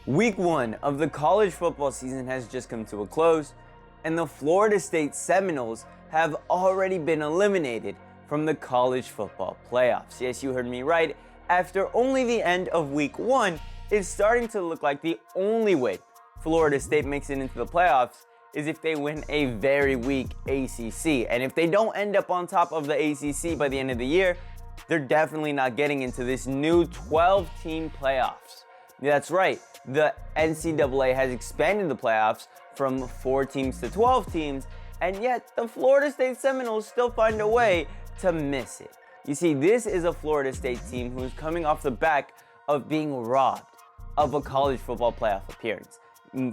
Week 1 of the college football season has just come to a close, and the Florida State Seminoles have already been eliminated from the college football playoffs. Yes, you heard me right. After only the end of Week 1, it's starting to look like the only way Florida State makes it into the playoffs is if they win a very weak ACC. And if they don't end up on top of the ACC by the end of the year, they're definitely not getting into this new 12-team playoffs. That's right. The NCAA has expanded the playoffs from 4 teams to 12 teams, and yet the Florida State Seminoles still find a way to miss it. You see, this is a Florida State team who's coming off the back of being robbed of a college football playoff appearance.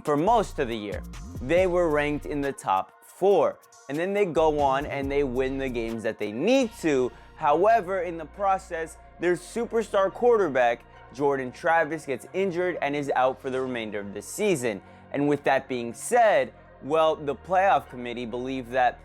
For most of the year, they were ranked in the top 4, and then they go on and they win the games that they need to. However, in the process, their superstar quarterback, Jordan Travis, gets injured and is out for the remainder of the season. And with that being said, well, the playoff committee believed that,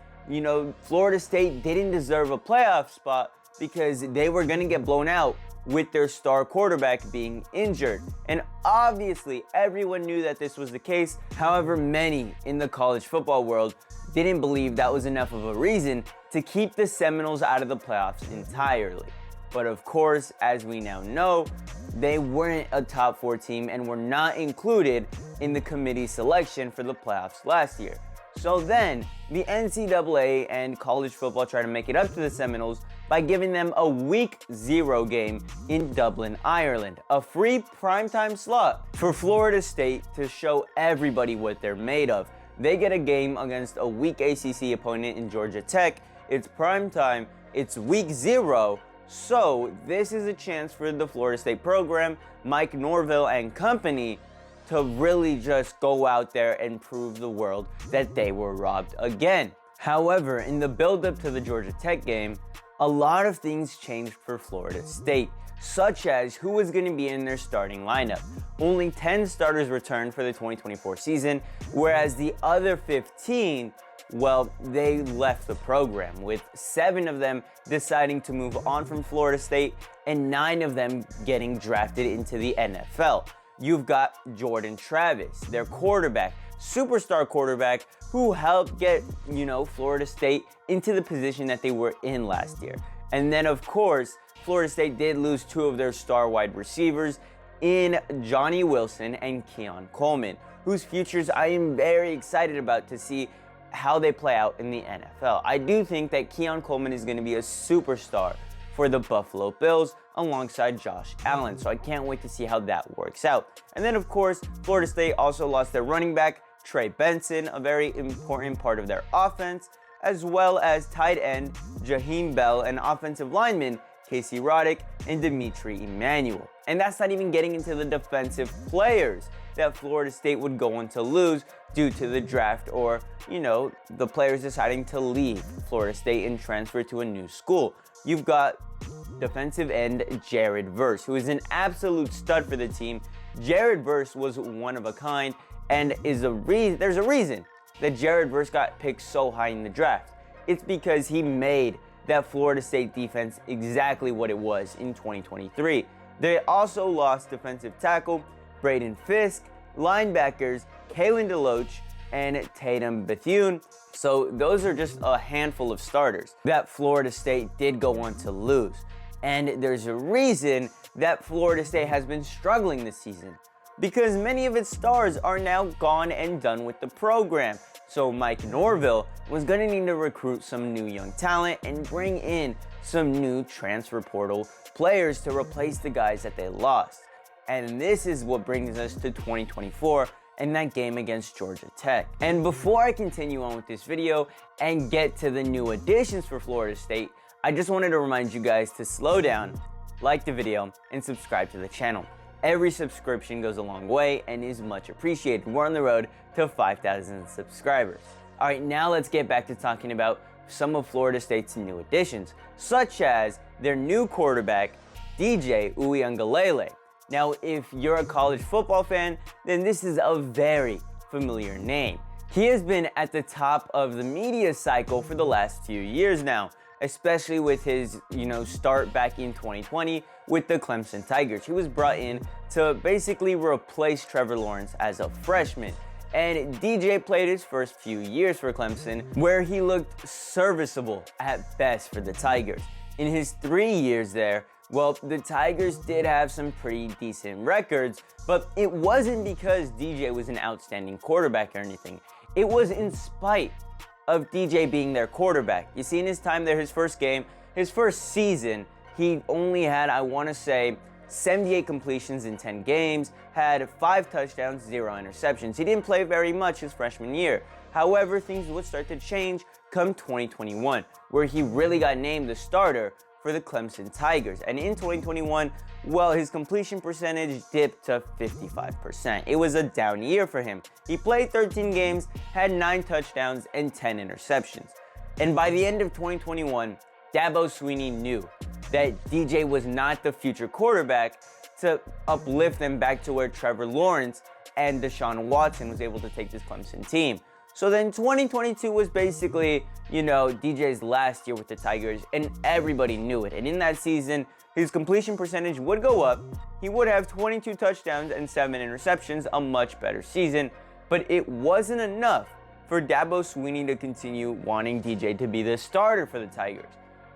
Florida State didn't deserve a playoff spot because they were going to get blown out with their star quarterback being injured. And obviously, everyone knew that this was the case. However, many in the college football world didn't believe that was enough of a reason to keep the Seminoles out of the playoffs entirely. But of course, as we now know, they weren't a top 4 team and were not included in the committee's selection for the playoffs last year. So then, the NCAA and college football tried to make it up to the Seminoles by giving them a Week 0 game in Dublin, Ireland, a free primetime slot for Florida State to show everybody what they're made of. They get a game against a weak ACC opponent in Georgia Tech. It's primetime, it's Week 0. So this is a chance for the Florida State program, Mike Norvell and company, to really just go out there and prove the world that they were robbed again. However, in the build-up to the Georgia Tech game, a lot of things changed for Florida State, such as who was going to be in their starting lineup. Only 10 starters returned for the 2024 season, whereas the other 15, well, they left the program, with 7 of them deciding to move on from Florida State and 9 of them getting drafted into the NFL. You've got Jordan Travis, their quarterback, superstar quarterback, who helped get, Florida State into the position that they were in last year. And then, of course, Florida State did lose 2 of their star wide receivers in Johnny Wilson and Keon Coleman, whose futures I am very excited about to see how they play out in the NFL. I do think that Keon Coleman is going to be a superstar for the Buffalo Bills alongside Josh Allen, so I can't wait to see how that works out. And then, of course, Florida State also lost their running back, Trey Benson, a very important part of their offense, as well as tight end Jaheim Bell and offensive lineman Casey Roddick and Dimitri Emmanuel. And that's not even getting into the defensive players that Florida State would go on to lose due to the draft or, the players deciding to leave Florida State and transfer to a new school. You've got defensive end Jared Verse, who is an absolute stud for the team. Jared Verse was one of a kind, and there's a reason that Jared Verse got picked so high in the draft. It's because he made that Florida State defense exactly what it was in 2023. They also lost defensive tackle Braden Fisk, linebackers Kalen DeLoach and Tatum Bethune. So those are just a handful of starters that Florida State did go on to lose. And there's a reason that Florida State has been struggling this season, because many of its stars are now gone and done with the program. So Mike Norvell was going to need to recruit some new young talent and bring in some new transfer portal players to replace the guys that they lost. And this is what brings us to 2024 and that game against Georgia Tech. And before I continue on with this video and get to the new additions for Florida State, I just wanted to remind you guys to slow down, like the video, and subscribe to the channel. Every subscription goes a long way and is much appreciated. We're on the road to 5,000 subscribers. All right, now let's get back to talking about some of Florida State's new additions, such as their new quarterback, DJUiagalelei. Now, if you're a college football fan, then this is a very familiar name. He has been at the top of the media cycle for the last few years now, especially with his, start back in 2020 with the Clemson Tigers. He was brought in to basically replace Trevor Lawrence as a freshman. And DJ played his first few years for Clemson, where he looked serviceable at best for the Tigers. In his 3 years there, well, the Tigers did have some pretty decent records, but it wasn't because DJ was an outstanding quarterback or anything. It was in spite of DJ being their quarterback. You see, in his time there, his first game, his first season, he only had, I want to say, 78 completions in 10 games, had 5 touchdowns, 0 interceptions. He didn't play very much his freshman year. However, things would start to change come 2021, where he really got named the starter for the Clemson Tigers. And in 2021, well, his completion percentage dipped to 55%. It was a down year for him. He played 13 games, had 9 touchdowns, and 10 interceptions. And by the end of 2021, Dabo Swinney knew that DJ was not the future quarterback to uplift them back to where Trevor Lawrence and Deshaun Watson was able to take this Clemson team. So then 2022 was basically, DJ's last year with the Tigers, and everybody knew it. And in that season, his completion percentage would go up. He would have 22 touchdowns and 7 interceptions, a much better season. But it wasn't enough for Dabo Swinney to continue wanting DJ to be the starter for the Tigers.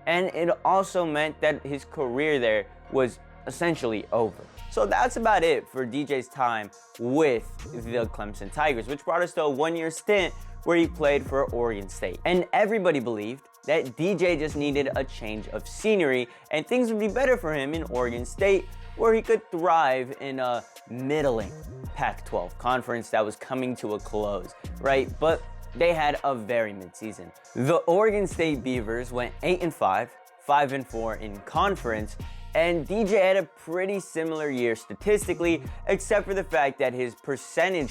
And it also meant that his career there was essentially over. So that's about it for DJ's time with the Clemson Tigers, which brought us to a 1-year stint where he played for Oregon State. And everybody believed that DJ just needed a change of scenery and things would be better for him in Oregon State, where he could thrive in a middling Pac-12 conference that was coming to a close, right? But they had a very mid-season. The Oregon State Beavers went 8-5, 5-4 in conference, and DJ had a pretty similar year statistically, except for the fact that his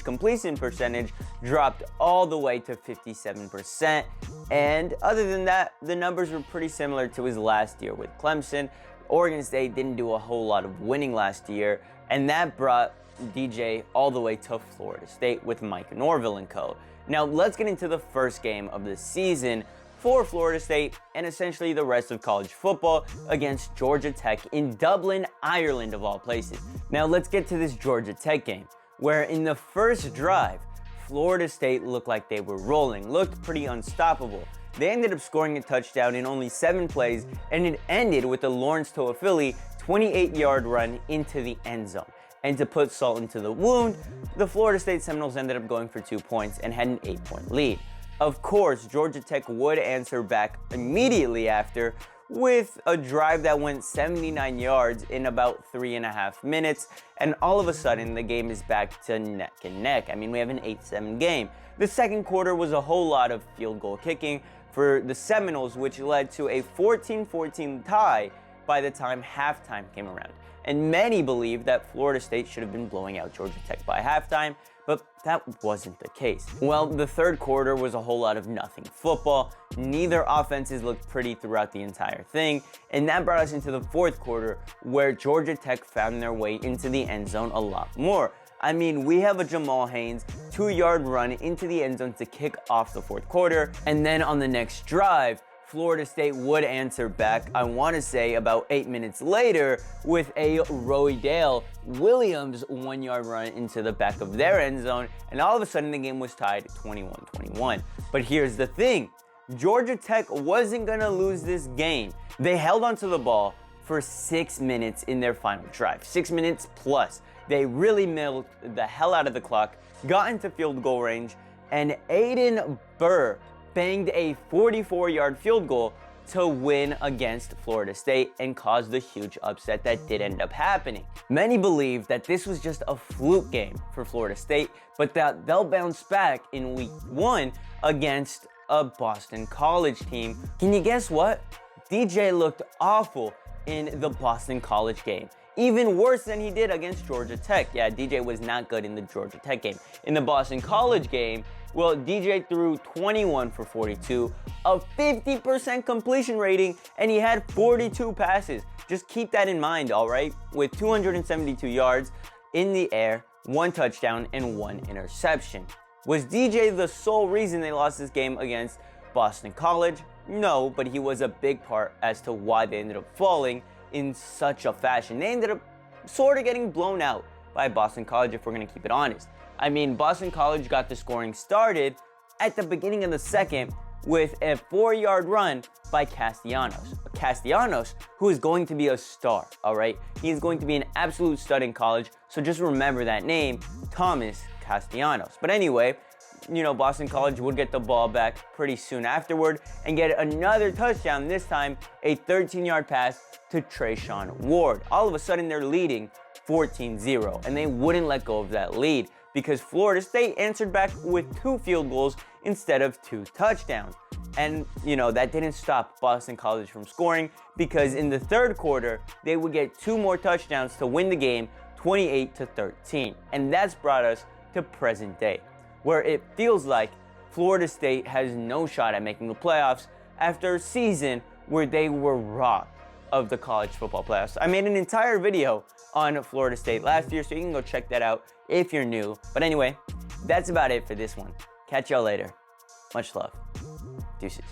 completion percentage, dropped all the way to 57%. And other than that, the numbers were pretty similar to his last year with Clemson. Oregon State didn't do a whole lot of winning last year, and that brought DJ all the way to Florida State with Mike Norvell and co. Now let's get into the first game of the season for Florida State and essentially the rest of college football against Georgia Tech in Dublin, Ireland of all places. Now let's get to this Georgia Tech game, where in the first drive, Florida State looked like they were rolling, looked pretty unstoppable. They ended up scoring a touchdown in only 7 plays, and it ended with a Lawrence Toafili 28-yard run into the end zone. And to put salt into the wound, the Florida State Seminoles ended up going for 2 points and had an 8-point lead. Of course, Georgia Tech would answer back immediately after with a drive that went 79 yards in about 3.5 minutes, and all of a sudden the game is back to neck and neck. I mean, we have an 8-7 game. The second quarter was a whole lot of field goal kicking for the Seminoles, which led to a 14-14 tie by the time halftime came around. And many believe that Florida State should have been blowing out Georgia Tech by halftime, but that wasn't the case. Well, the third quarter was a whole lot of nothing football. Neither offenses looked pretty throughout the entire thing, and that brought us into the fourth quarter, where Georgia Tech found their way into the end zone a lot more. I mean, we have a Jamal Haynes 2-yard run into the end zone to kick off the fourth quarter, and then on the next drive, Florida State would answer back, I want to say about 8 minutes later, with a Roydale Williams 1-yard run into the back of their end zone, and all of a sudden the game was tied 21-21. But here's the thing, Georgia Tech wasn't going to lose this game. They held onto the ball for 6 minutes in their final drive, 6 minutes plus. They really milked the hell out of the clock, got into field goal range, and Aiden Burr banged a 44-yard field goal to win against Florida State and caused the huge upset that did end up happening. Many believe that this was just a fluke game for Florida State, but that they'll bounce back in week 1 against a Boston College team. Can you guess what? DJ looked awful in the Boston College game. Even worse than he did against Georgia Tech. Yeah, DJ was not good in the Georgia Tech game. In the Boston College game, well, DJ threw 21 for 42, a 50% completion rating, and he had 42 passes. Just keep that in mind, all right? With 272 yards in the air, 1 touchdown, and 1 interception. Was DJ the sole reason they lost this game against Boston College? No, but he was a big part as to why they ended up falling in such a fashion. They ended up sort of getting blown out by Boston College, if we're going to keep it honest. I mean, Boston College got the scoring started at the beginning of the second with a 4-yard run by Castellanos. Castellanos, who is going to be a star, all right? He is going to be an absolute stud in college, so just remember that name, Thomas Castellanos. But anyway, Boston College would get the ball back pretty soon afterward and get another touchdown, this time a 13-yard pass to Trayshawn Ward. All of a sudden, they're leading 14-0, and they wouldn't let go of that lead because Florida State answered back with 2 field goals instead of 2 touchdowns. And, that didn't stop Boston College from scoring because in the third quarter, they would get 2 more touchdowns to win the game 28-13. And that's brought us to present day, where it feels like Florida State has no shot at making the playoffs after a season where they were robbed of the college football playoffs. I made an entire video on Florida State last year, so you can go check that out if you're new. But anyway, that's about it for this one. Catch y'all later. Much love. Deuces.